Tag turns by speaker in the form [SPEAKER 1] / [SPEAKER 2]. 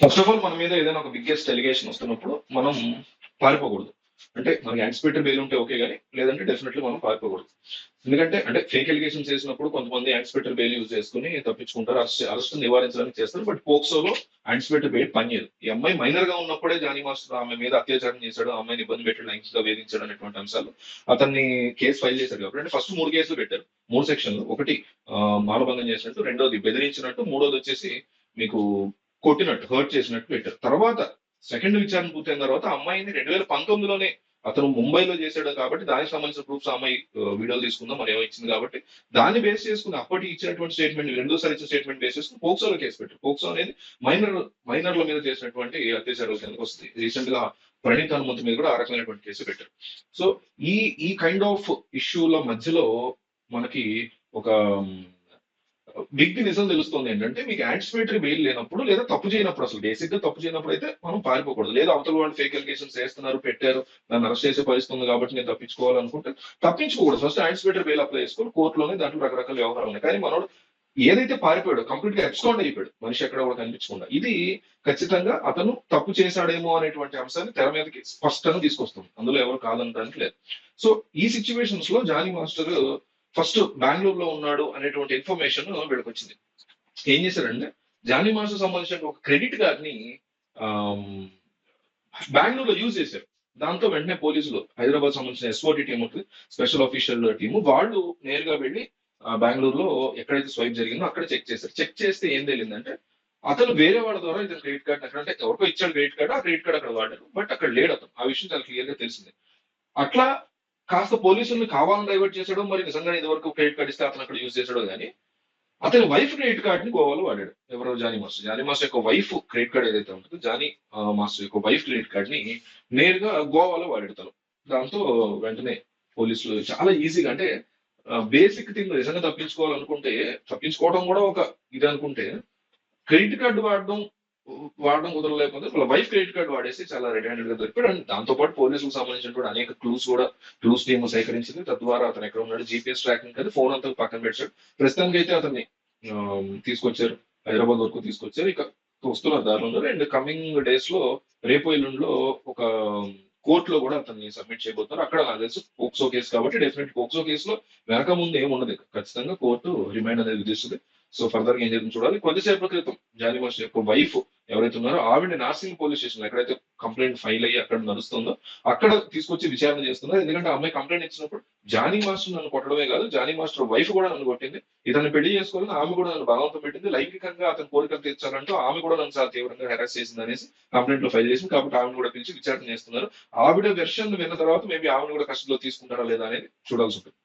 [SPEAKER 1] First of all మన మీద ఏదైనా ఒక బిగ్గెస్ట్ ఎలిగేషన్ వస్తున్నప్పుడు మనం పారిపోకూడదు. అంటే మనకి యాంటిసిపేటరీ బెయిల్ ఉంటే ఓకే కానీ, లేదంటే డెఫినెట్లీ మనం పారిపోకూడదు. ఎందుకంటే అంటే ఫేక్ ఎలిగేషన్స్ చేసినప్పుడు కొంతమంది యాంటిసిపేటరీ బెయిల్ యూజ్ చేసుకుని తప్పించుకుంటారు, అరెస్ట్ నివారించడానికి చేస్తారు. బట్ పోక్సోలో యాంటిసిపేటరీ బెయిల్ పనిచేయదు. ఈ అమ్మాయి మైనర్ గా ఉన్నప్పుడే జానీ మాస్టర్ ఆమె మీద అత్యాచారం చేశాడు, ఆ అమ్మాయిని ఇబ్బంది పెట్టాడు, లైంగికంగా వేధించాడు అనేటువంటి అంశాలు అతన్ని కేసు ఫైల్ చేశారు కాబట్టి, అంటే ఫస్ట్ 3 కేసులు పెట్టారు, 3 సెక్షన్లు. ఒకటి మానభంగం చేసినట్టు, రెండోది బెదిరించినట్టు, మూడోది వచ్చేసి మీకు కొట్టినట్టు, హర్ట్ చేసినట్టు పెట్టారు. తర్వాత సెకండ్ విచారణ పూర్తయిన తర్వాత అమ్మాయిని 2019లోనే అతను ముంబైలో చేశాడు కాబట్టి దానికి సంబంధించిన ప్రూఫ్స్ అమ్మాయి వీడియోలు తీసుకుందాం మరి ఏమో ఇచ్చింది కాబట్టి దాన్ని బేస్ చేసుకుని అప్పటి ఇచ్చినటువంటి స్టేట్మెంట్, రెండోసారి ఇచ్చిన స్టేట్మెంట్ బేస్ చేసుకుని పోక్సోలో కేసు పెట్టారు. పోక్సో అనేది మైనర్ల మీద చేసినటువంటి అత్యాచారాల కిందకు వస్తుంది. రీసెంట్ గా ప్రణీత్ హనుమంత్ మీద కూడా ఆ రకమైనటువంటి కేసు పెట్టారు. సో ఈ ఈ కైండ్ ఆఫ్ ఇష్యూల మధ్యలో మనకి ఒక బిగ్ నిజం తెలుస్తుంది ఏంటంటే, మీకు యాంటిసిపేటరీ బెయిల్ లేనప్పుడు లేదా తప్పు చేయనప్పుడు, అసలు బేసిక్ గా తప్పు చేయనప్పుడు అయితే మనం పారిపోకూడదు. లేదా అవతల వాళ్ళు ఫేక్ ఎలిగేషన్స్ చేస్తున్నారు, పెట్టారు, నన్ను అరెస్ట్ చేసే పరిస్థితి ఉంది కాబట్టి నేను తప్పించుకోవాలనుకుంటే తప్పించుకోకూడదు. ఫస్ట్ యాంటిసిపేటరీ బెయిల్ అప్లై చేసుకుని కోర్టులోనే దాంట్లో రకరకాల వ్యవహారాలు ఉన్నాయి. కానీ మనోడు ఏదైతే పారిపోయాడో కంప్లీట్ గా ఎబ్స్కాండ్ అయిపోయాడు, మనిషి ఎక్కడ కూడా కనిపించకుండా. ఇది ఖచ్చితంగా అతను తప్పు చేశాడేమో అనేటువంటి అంశాన్ని తెర మీదకి స్పష్టంగా తీసుకొస్తుంది. అందులో ఎవరు కాదనడానికి లేదు. సో ఈ సిచ్యువేషన్స్ లో జానీ మాస్టర్ ఫస్ట్ బెంగళూరులో ఉన్నాడు అనేటువంటి ఇన్ఫర్మేషన్ వీళ్ళకి వచ్చింది. ఏం చేశారంటే, జానీ మాస్టర్ సంబంధించిన ఒక క్రెడిట్ కార్డ్ ని బెంగళూరులో యూజ్ చేశారు. దాంతో వెంటనే పోలీసులు, హైదరాబాద్ సంబంధించిన ఎస్ఓటి టీం ఉంటుంది, స్పెషల్ ఆఫీషియల్ టీము, వాళ్ళు నేరుగా వెళ్ళి బెంగళూరులో ఎక్కడైతే స్వైప్ జరిగిందో అక్కడ చెక్ చేశారు. చెక్ చేస్తే ఏం తెలియదంటే, అతను వేరే వాళ్ళ ద్వారా ఇతను క్రెడిట్ కార్డ్ అక్కడ, అంటే ఎవరికో ఇచ్చాడు క్రెడిట్ కార్డ్, ఆ క్రెడిట్ కార్డ్ అక్కడ వాడారు, బట్ అక్కడ లేడు అతను. ఆ విషయం చాలా క్లియర్ గా తెలిసింది. అట్లా కాస్త పోలీసుల్ని కావాలని డైవర్ట్ చేసాడో, మరి నిజంగా ఇదివరకు క్రెడిట్ కార్డ్ ఇస్తే అతను అక్కడ యూజ్ చేసాడో కానీ, అతని వైఫ్ క్రెడిట్ కార్డ్ ని గోవాలో వాడాడు. ఎవరో జానీ మాస్టర్. జానీ మాస్టర్ యొక్క వైఫ్ క్రెడిట్ కార్డ్ ఏదైతే ఉంటుందో, జానీ మాస్టర్ యొక్క వైఫ్ క్రెడిట్ కార్డ్ ని నేరుగా గోవాలో వాడాడు తను. దాంతో వెంటనే పోలీసులు చాలా ఈజీగా, అంటే బేసిక్ థింగ్ నిజంగా తప్పించుకోవాలనుకుంటే, తప్పించుకోవడం కూడా ఒక ఇది అనుకుంటే, క్రెడిట్ కార్డు వాడడం కుదరలేకపోతే వాళ్ళ వైఫ్ క్రెడిట్ కార్డు వాడేసి చాలా రెడ్ హ్యాండెడ్ గా దొరికాడు. అండ్ దాంతో పాటు పోలీసులకు సంబంధించినటువంటి అనేక క్లూస్ టీమ్ సేకరించింది. తద్వారా అతను ఎక్కడ ఉన్నాడు, జీపీఎస్ ట్రాకింగ్ అది, ఫోన్ అంతా పక్కన పెట్టాడు. ప్రస్తుతానికి అయితే అతన్ని తీసుకొచ్చారు, హైదరాబాద్ వరకు తీసుకొచ్చారు. ఇక వస్తున్నారు దారిలో. అండ్ కమింగ్ డేస్ లో, రేపు ఎల్లుండిలో ఒక కోర్టులో కూడా అతన్ని సబ్మిట్ చేయబోతున్నారు. అక్కడ నాకు తెలుసు పోక్సో కేసు కాబట్టి డెఫినెట్ పోక్సో కేసులో వెనక ముందు ఏముండదు, ఖచ్చితంగా కోర్టు రిమైండ్ అనేది విధిస్తుంది. సో ఫర్దర్ గా ఏం జరుగుతుంది చూడాలి. కొద్దిసేపటి క్రితం జానీ మాస్టర్ యొక్క వైఫ్ ఎవరైతే ఉన్నారో ఆవిడ నార్సింగ్ పోలీస్ స్టేషన్ ఎక్కడైతే కంప్లైంట్ ఫైల్ అయ్యి అక్కడ నడుస్తుందో అక్కడ తీసుకొచ్చి విచారణ చేస్తున్నారు. ఎందుకంటే ఆ అమ్మాయి కంప్లైంట్ ఇచ్చినప్పుడు, జానీ మాస్టర్ నన్ను కొట్టడమే కాదు, జానీ మాస్టర్ వైఫ్ కూడా నన్ను కొట్టింది, ఇతన్ని పెళ్లి చేసుకోవాలని ఆమె కూడా నన్ను బలవంతం పెట్టింది, లైంగికంగా అతని కోరికలు తీర్చాలంటూ ఆమె కూడా నన్ను చాలా తీవ్రంగా హెరాస్ చేసింది అనేసి కంప్లైంట్ లో ఫైల్ చేసింది. కాబట్టి ఆమెను కూడా పిలిచి విచారణ చేస్తున్నారు. ఆవిడ వెర్షన్ విన్న తర్వాత మేబీ ఆమెను కూడా కస్టడీలో తీసుకుంటారా లేదా అనేది చూడాల్సి ఉంటుంది.